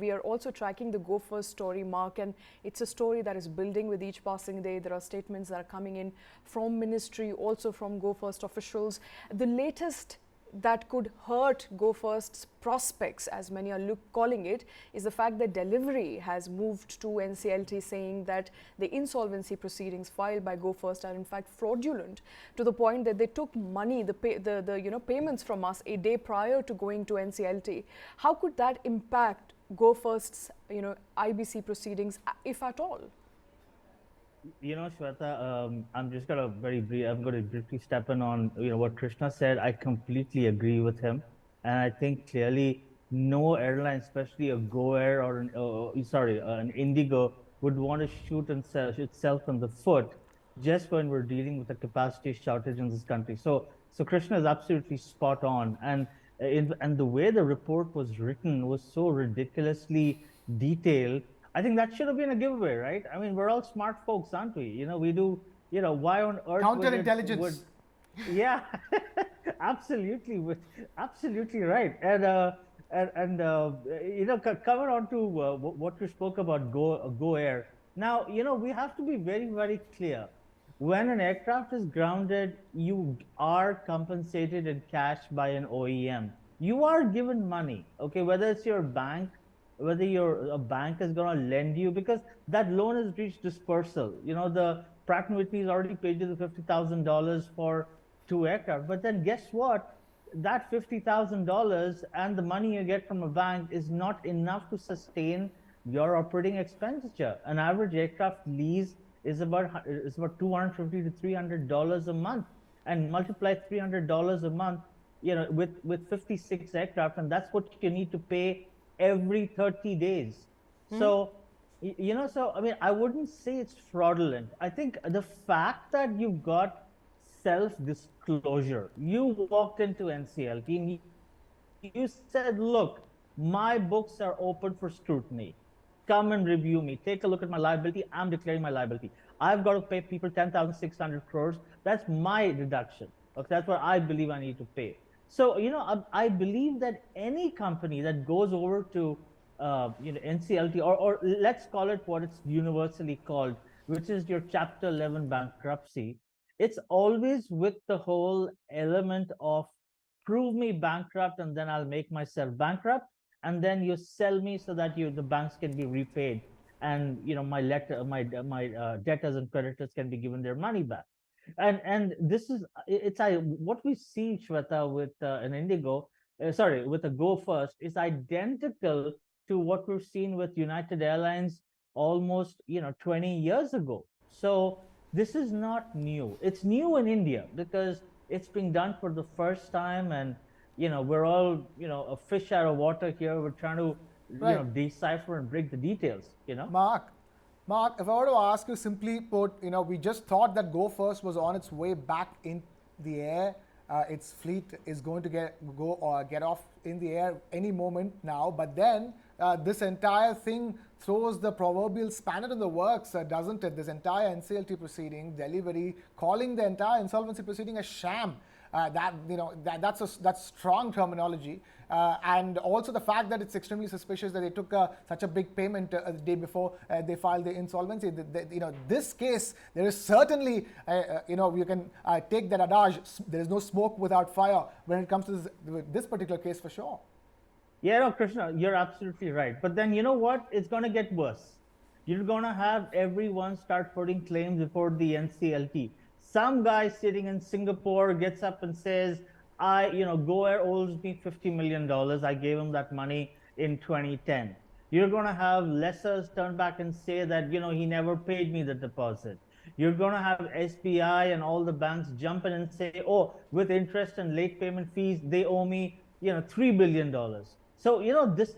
We are also tracking the Go First story, Mark, and it's a story that is building with each passing day. There are statements that are coming in from ministry, also from Go First officials. The latest that could hurt Go First's prospects, as many are calling it, is the fact that Delhivery has moved to NCLT, saying that the insolvency proceedings filed by Go First are in fact fraudulent, to the point that they took money, the payments from us a day prior to going to NCLT. How could that impact Go First's IBC proceedings, if at all? Shweta, I'm just gonna I'm going to briefly step in on what Krishna said. I completely agree with him, and I think clearly no airline, especially a Go Air or an Indigo, would want to shoot itself in the foot just when we're dealing with a capacity shortage in this country. So Krishna is absolutely spot on, and the way the report was written was so ridiculously detailed. I think that should have been a giveaway, right? I mean, we're all smart folks, aren't we? We do, why on earth counterintelligence? Yeah, absolutely, absolutely right. And coming on to what you spoke about, Go Air. Now, we have to be very, very clear. When an aircraft is grounded, you are compensated in cash by an OEM. You are given money, okay, whether it's your bank, whether a bank is going to lend you, because that loan has reached dispersal. The Pratt & Whitney has already paid you the $50,000 for 2 aircraft. But then guess what? That $50,000 and the money you get from a bank is not enough to sustain your operating expenditure. An average aircraft lease is about $250 to $300 a month, and multiply $300 a month, with 56 aircraft, and that's what you need to pay every 30 days. So, I mean, I wouldn't say it's fraudulent. I think the fact that you've got self-disclosure, you walked into NCLT and you said, look, my books are open for scrutiny. Come and review me. Take a look at my liability. I'm declaring my liability. I've got to pay people 10,600 crores. That's my deduction. Okay, that's what I believe I need to pay. So, I believe that any company that goes over to, NCLT, or let's call it what it's universally called, which is your Chapter 11 bankruptcy, it's always with the whole element of prove me bankrupt and then I'll make myself bankrupt, and then you sell me so that the banks can be repaid, and my debtors and creditors can be given their money back. And this is what we see, Shweta, with an Indigo, with a Go First, is identical to what we've seen with United Airlines almost 20 years ago. So this is not new. It's new in India because it's being done for the first time, and we're all a fish out of water here. We're trying to decipher and break the details. Mark, if I were to ask you simply put, we just thought that Go First was on its way back in the air. Its fleet is going to get off in the air any moment now. But then this entire thing throws the proverbial spanner in the works, doesn't it? This entire NCLT proceeding, Delhivery, calling the entire insolvency proceeding a sham. That's strong terminology, and also the fact that it's extremely suspicious that they took such a big payment the day before they filed the insolvency. This case, there is certainly you can take that adage. There is no smoke without fire when it comes to this particular case, for sure. Yeah, no, Krishna, you're absolutely right. But then you know what? It's going to get worse. You're going to have everyone start putting claims before the NCLT. Some guy sitting in Singapore gets up and says, Go Air owes me $50 million. I gave him that money in 2010. You're going to have lessors turn back and say that, he never paid me the deposit. You're going to have SBI and all the banks jump in and say, oh, with interest and late payment fees, they owe me, $3 billion. So,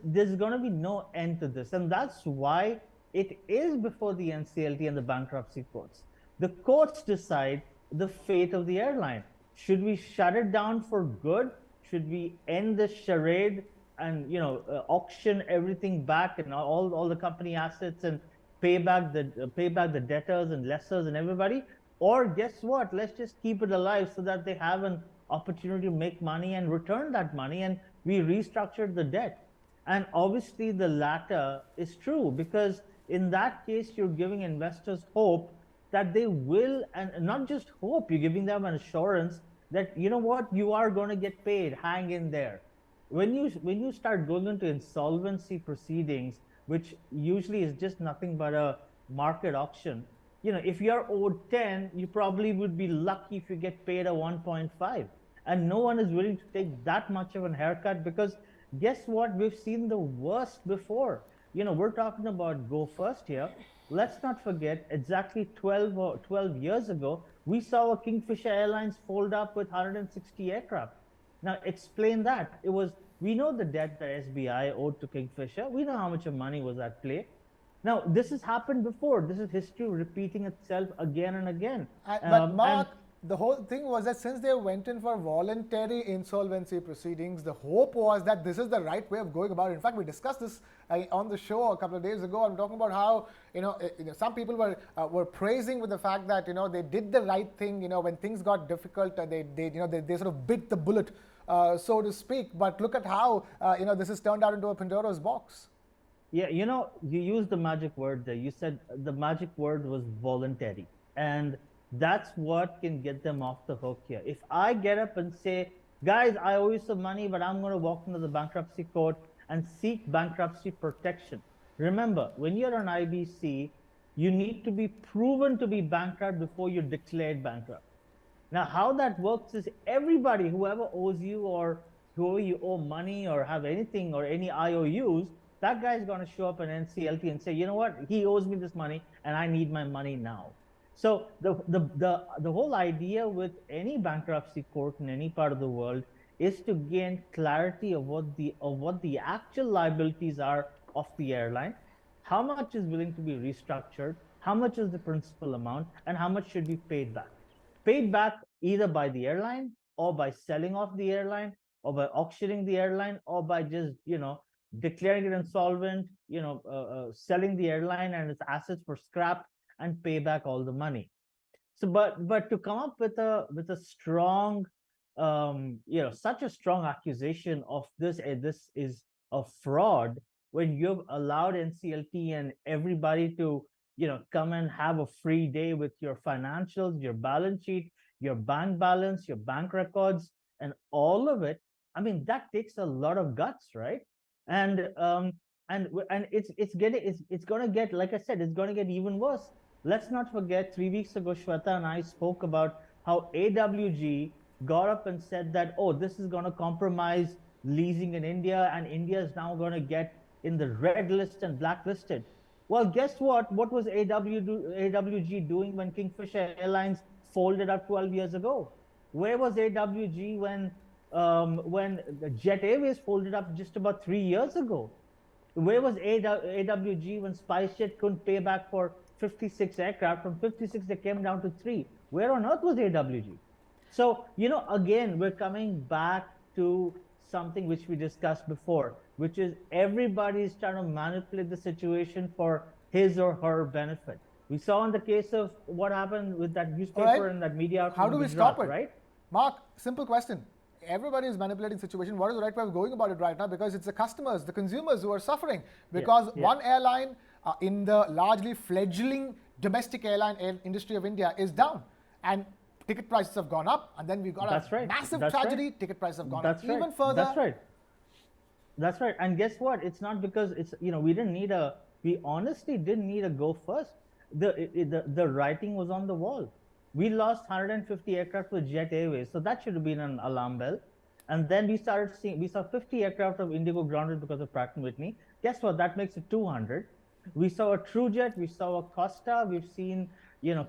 there's going to be no end to this. And that's why it is before the NCLT and the bankruptcy courts. The courts decide the fate of the airline. Should we shut it down for good? Should we end the charade and auction everything back and all the company assets and pay back the debtors and lessors and everybody? Or guess what? Let's just keep it alive so that they have an opportunity to make money and return that money, and we restructured the debt. And obviously the latter is true, because in that case, you're giving investors hope that they will, and not just hope, you're giving them an assurance that, you know what, you are going to get paid, hang in there. When you start going into insolvency proceedings, which usually is just nothing but a market auction, if you're owed 10, you probably would be lucky if you get paid a 1.5. And no one is willing to take that much of a haircut, because guess what? We've seen the worst before. We're talking about Go First here. Let's not forget, exactly 12 years ago, we saw a Kingfisher Airlines fold up with 160 aircraft. Now, explain that. We know the debt that SBI owed to Kingfisher. We know how much of money was at play. Now, this has happened before. This is history repeating itself again and again. But Mark, the whole thing was that since they went in for voluntary insolvency proceedings, the hope was that this is the right way of going about it. In fact, we discussed this on the show a couple of days ago. I'm talking about how some people were praising with the fact that they did the right thing. When things got difficult, they sort of bit the bullet, so to speak. But look at how this has turned out into a Pandora's box. Yeah, you used the magic word there. You said the magic word was voluntary. And that's what can get them off the hook here. If I get up and say, guys, I owe you some money, but I'm going to walk into the bankruptcy court and seek bankruptcy protection. Remember, when you're an IBC, you need to be proven to be bankrupt before you're declared bankrupt. Now, how that works is everybody, whoever owes you or whoever you owe money or have anything or any IOUs, that guy is going to show up in NCLT and say, you know what, he owes me this money and I need my money now. So the whole idea with any bankruptcy court in any part of the world is to gain clarity of what the actual liabilities are of the airline, how much is willing to be restructured, how much is the principal amount, and how much should be paid back. Paid back either by the airline or by selling off the airline or by auctioning the airline or by just, declaring it insolvent, selling the airline and its assets for scrap and pay back all the money. So, but to come up with a strong, such a strong accusation of this is a fraud, when you've allowed NCLT and everybody to, come and have a free day with your financials, your balance sheet, your bank balance, your bank records, and all of it. I mean, that takes a lot of guts, right? And it's going to get, like I said, it's going to get even worse. Let's not forget, 3 weeks ago, Shweta and I spoke about how AWG got up and said that, oh, this is going to compromise leasing in India, and India is now going to get in the red list and blacklisted. Well, guess what? What was AWG doing when Kingfisher Airlines folded up 12 years ago? Where was AWG when Jet Airways folded up just about 3 years ago? Where was AWG when SpiceJet couldn't pay back for 56 aircraft? From 56, they came down to 3. Where on earth was AWG? So, again, we're coming back to something which we discussed before, which is everybody is trying to manipulate the situation for his or her benefit. We saw in the case of what happened with that newspaper and that media. How do we stop it? Right? Mark, simple question. Everybody is manipulating the situation. What is the right way of going about it right now? Because it's the customers, the consumers who are suffering. Because one airline in the largely fledgling domestic airline industry of India is down. And ticket prices have gone up. And then we've got a massive tragedy. Right. Ticket prices have gone up even further. That's right. That's right. And guess what? It's not because it's, we honestly didn't need a Go First. The writing was on the wall. We lost 150 aircraft with Jet Airways, so that should have been an alarm bell. And then we saw 50 aircraft of Indigo grounded because of Pratt & Whitney. Guess what? That makes it 200. We saw a TrueJet, we saw a Costa, we've seen,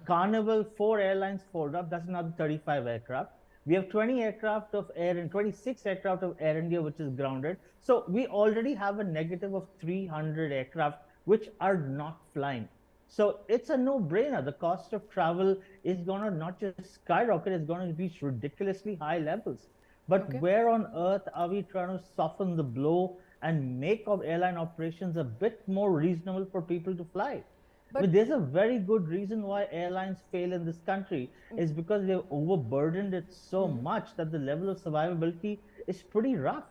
Carnival, 4 airlines fold up. That's another 35 aircraft. We have 20 aircraft of Air and 26 aircraft of Air India, which is grounded. So we already have a negative of 300 aircraft, which are not flying. So it's a no-brainer. The cost of travel is going to not just skyrocket, it's going to reach ridiculously high levels. But where on earth are we trying to soften the blow and make of airline operations a bit more reasonable for people to fly? But there's a very good reason why airlines fail in this country is because they've overburdened it so much that the level of survivability is pretty rough.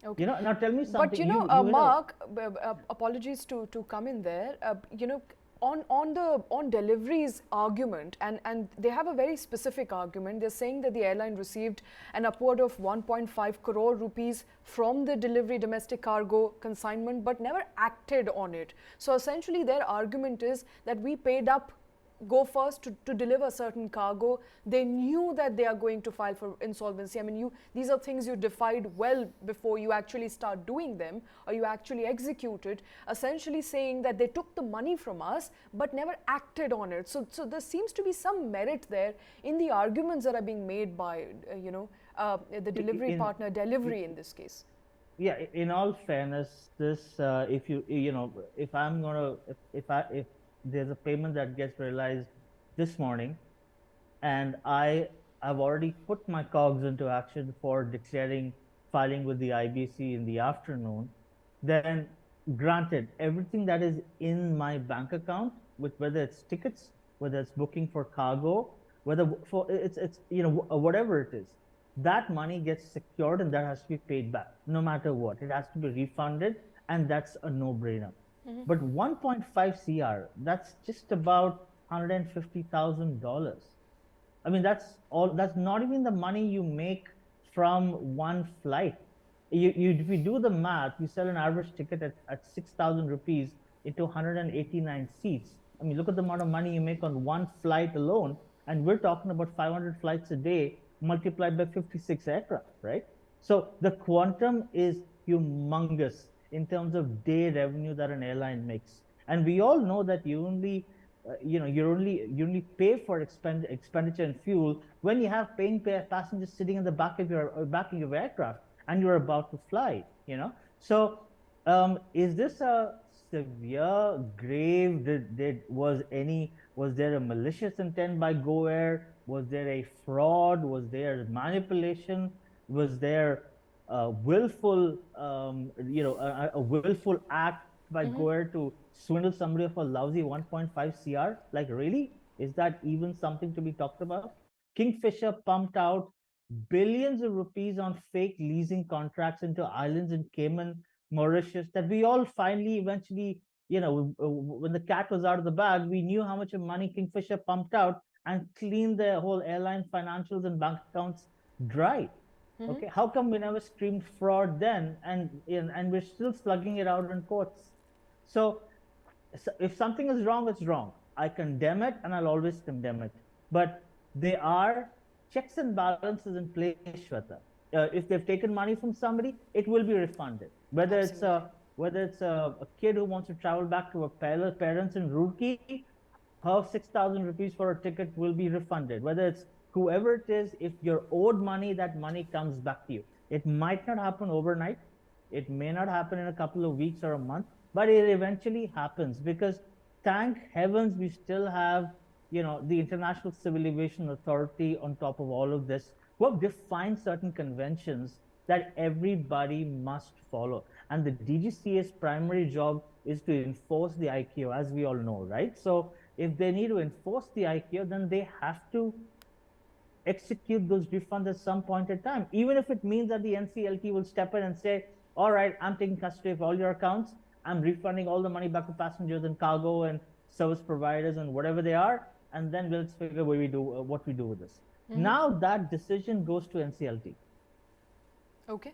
Okay. Now tell me But something. you know, You hit a, Mark, apologies to come in there. On Delhivery's argument, and they have a very specific argument. They're saying that the airline received an upward of 1.5 crore rupees from the Delhivery domestic cargo consignment, but never acted on it. So essentially, their argument is that we paid up Go First to deliver certain cargo. They knew that they are going to file for insolvency. I mean, these are things you defied well before you actually start doing them or you actually execute it, essentially saying that they took the money from us but never acted on it. So there seems to be some merit there in the arguments that are being made by, the delivery partner, Delhivery in this case. yeah, in all fairness, this if if I'm gonna if there's a payment that gets realized this morning, and I've already put my cogs into action for declaring filing with the IBC in the afternoon, then granted, everything that is in my bank account, with whether it's tickets, whether it's booking for cargo, whether for it's whatever it is, that money gets secured and that has to be paid back no matter what. It has to be refunded, and that's a no-brainer. But 1.5 CR, that's just about $150,000. I mean, that's not even the money you make from one flight. If you do the math, you sell an average ticket at 6,000 rupees into 189 seats. I mean, look at the amount of money you make on one flight alone. And we're talking about 500 flights a day multiplied by 56 aircraft, right? So the quantum is humongous in terms of day revenue that an airline makes. And we all know that you only pay for expenditure and fuel when you have paying passengers sitting in the back of your aircraft and you're about to fly. So is this a severe, grave? Was there a malicious intent by Go Air? Was there a fraud? Was there manipulation? Was there willful, a willful act by Go Air to swindle somebody of a lousy 1.5 CR? Like, really? Is that even something to be talked about? Kingfisher pumped out billions of rupees on fake leasing contracts into islands in Cayman, Mauritius, that we all finally, eventually, when the cat was out of the bag, we knew how much money Kingfisher pumped out and cleaned the whole airline financials and bank accounts dry. Okay, how come we never screamed fraud then, and we're still slugging it out in courts? So if something is wrong, it's wrong. I condemn it, and I'll always condemn it. But there are checks and balances in place, Shweta. If they've taken money from somebody, it will be refunded. Whether it's a kid who wants to travel back to her parents in Roorkee, her 6,000 rupees for a ticket will be refunded. Whether it's whoever it is, if you're owed money, that money comes back to you. It might not happen overnight. It may not happen in a couple of weeks or a month, but it eventually happens, because thank heavens we still have, the International Civil Aviation Authority on top of all of this, who have defined certain conventions that everybody must follow. And the DGCA's primary job is to enforce the ICAO, as we all know, right? So if they need to enforce the ICAO, then they have to execute those refunds at some point in time, even if it means that the NCLT will step in and say, all right, I'm taking custody of all your accounts. I'm refunding all the money back to passengers and cargo and service providers and whatever they are. And then we'll figure what we do with this. Now that decision goes to NCLT. Okay.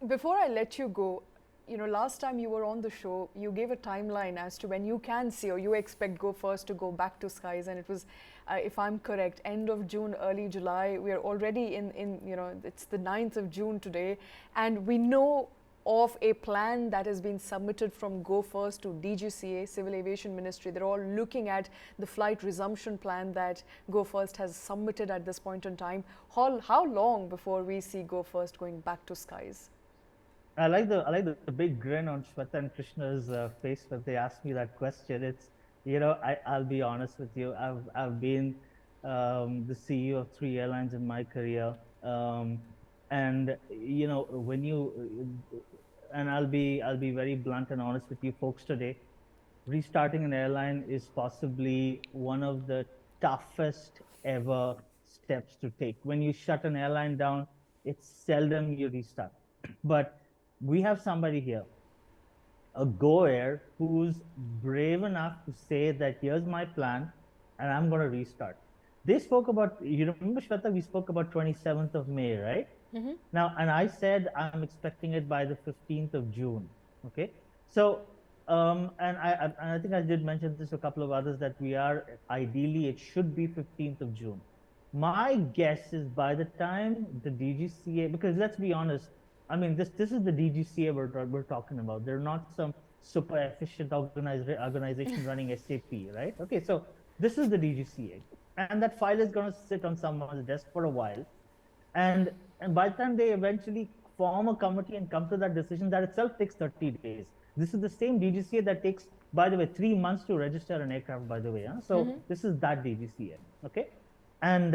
Before I let you go, last time you were on the show, you gave a timeline as to when you can see or you expect Go First to go back to skies, and it was, if I'm correct, end of June, early July. We are already in it's the 9th of June today, and we know of a plan that has been submitted from Go First to DGCA, Civil Aviation Ministry. They're all looking at the flight resumption plan that Go First has submitted at this point in time. How long before we see Go First going back to skies? I like the big grin on Shweta and Krishna's face when they ask me that question. It's, I'll be honest with you. I've been the CEO of 3 airlines in my career, and when you and I'll be very blunt and honest with you folks today. Restarting an airline is possibly one of the toughest ever steps to take. When you shut an airline down, it's seldom you restart. But we have somebody here, a go-air, who's brave enough to say that here's my plan and I'm going to restart. They spoke about, you remember, Shweta, we spoke about 27th of May, right? Now, and I said I'm expecting it by the 15th of June. Okay. So, and I think I did mention this to a couple of others that we are ideally, it should be 15th of June. My guess is by the time the DGCA, because let's be honest, I mean, this is the DGCA we're talking about. They're not some super efficient organization running SAP, right? Okay, so this is the DGCA, and that file is going to sit on someone's desk for a while, and by the time they eventually form a committee and come to that decision, that itself takes 30 days. This is the same DGCA that takes, by the way, 3 months to register an aircraft, by the way. Huh? So this is that DGCA, okay? And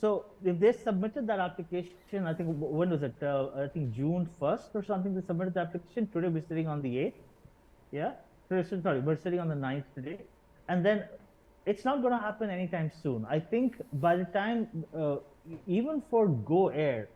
so if they submitted that application, I think, when was it? I think June 1st or something, they submitted the application. Today we're sitting on the 8th. Yeah, sorry, we're sitting on the 9th today. And then it's not going to happen anytime soon. I think by the time, even for Go Air,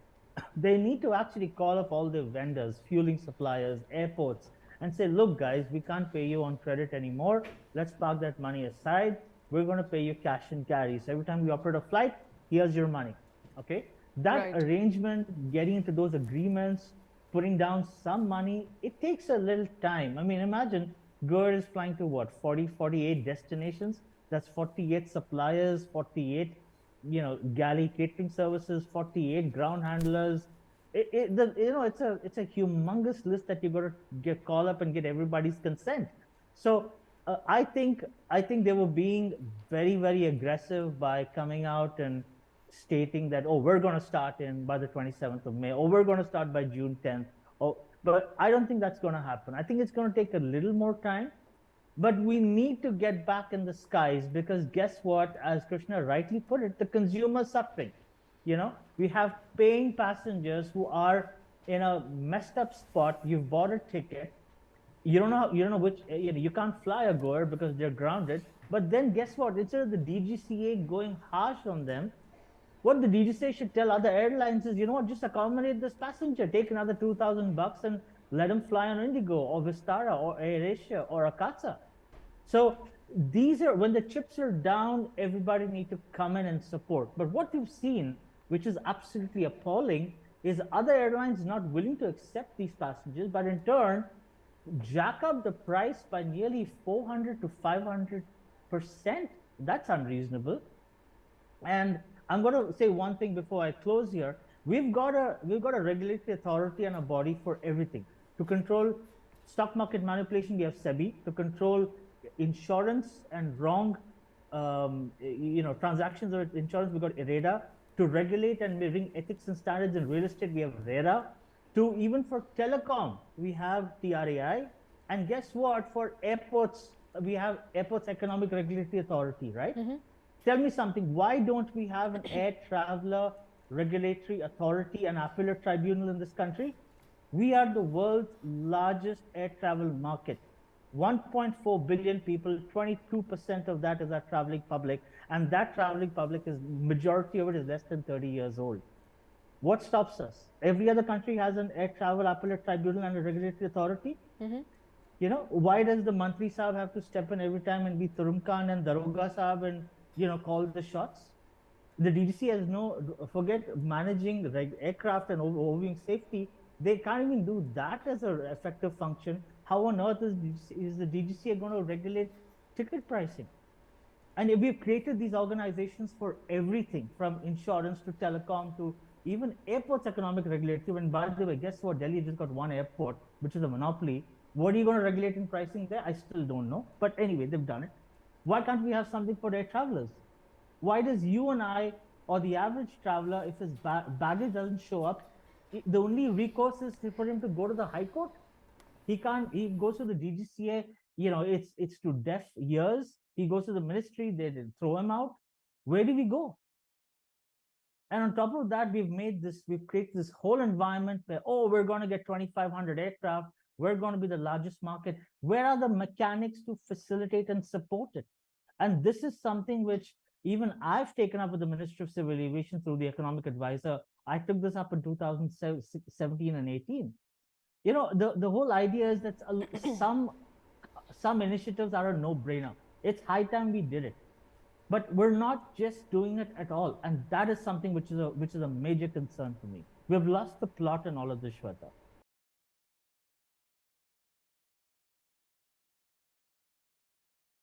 they need to actually call up all the vendors, fueling suppliers, airports, and say, look, guys, we can't pay you on credit anymore. Let's park that money aside. We're going to pay you cash and carry. So every time you operate a flight, here's your money. Okay. That arrangement, getting into those agreements, putting down some money, it takes a little time. I mean, imagine Go Air is flying to what, 40, 48 destinations. That's 48 suppliers, 48, galley catering services, 48 ground handlers. It's a humongous list that you got to call up and get everybody's consent. So I think they were being very, very aggressive by coming out and stating that, oh, we're going to start by the 27th of May, or we're going to start by June 10th. But I don't think that's going to happen. I think it's going to take a little more time. But we need to get back in the skies, because guess what? As Krishna rightly put it, the consumer's suffering. We have paying passengers who are in a messed up spot. You've bought a ticket. You don't know which, you can't fly a Go Air because they're grounded. But then guess what? Instead of the DGCA going harsh on them, what the DGCA should tell other airlines is, just accommodate this passenger, take another $2,000 and let them fly on Indigo or Vistara or AirAsia or Akasa. So these are, when the chips are down, everybody needs to come in and support. But what we've seen, which is absolutely appalling, is other airlines not willing to accept these passengers, but in turn, jack up the price by nearly 400 to 500%. That's unreasonable. And I'm going to say one thing before I close here. We've got a regulatory authority and a body for everything. To control stock market manipulation, we have SEBI. To control insurance and wrong transactions of insurance, we've got IREDA. To regulate and bring ethics and standards in real estate, we have RERA. To even for telecom, we have TRAI. And guess what? For airports, we have Airports Economic Regulatory Authority, right? Tell me something. Why don't we have an air traveler regulatory authority and appellate tribunal in this country? We are the world's largest air travel market. 1.4 billion people, 22% of that is our traveling public. And that traveling public, majority of it is less than 30 years old. What stops us? Every other country has an air travel appellate tribunal and a regulatory authority. Why does the Mantri Sahab have to step in every time and be Turum Khan and Daroga Sahab and, call the shots? The DGC has forget managing aircraft and overviewing safety. They can't even do that as an effective function. How on earth is the DGCA going to regulate ticket pricing? And if we've created these organizations for everything, from insurance to telecom to even airports economic regulatory. And by the way, guess what? Delhi just got one airport, which is a monopoly. What are you going to regulate in pricing there? I still don't know. But anyway, they've done it. Why can't we have something for air travelers? Why does you and I, or the average traveler, if his baggage doesn't show up, the only recourse is for him to go to the High Court? He goes to the DGCA, it's to deaf ears. He goes to the ministry, they throw him out. Where do we go? And on top of that, we've created this whole environment where, we're going to get 2,500 aircraft. We're going to be the largest market. Where are the mechanics to facilitate and support it? And this is something which even I've taken up with the Ministry of Civil Aviation through the economic advisor. I took this up in 2017 and 18. You know, the whole idea is that some initiatives are a no-brainer. It's high time we did it. But we're not just doing it at all. And that is something which is a major concern for me. We've lost the plot in all of this, Shweta.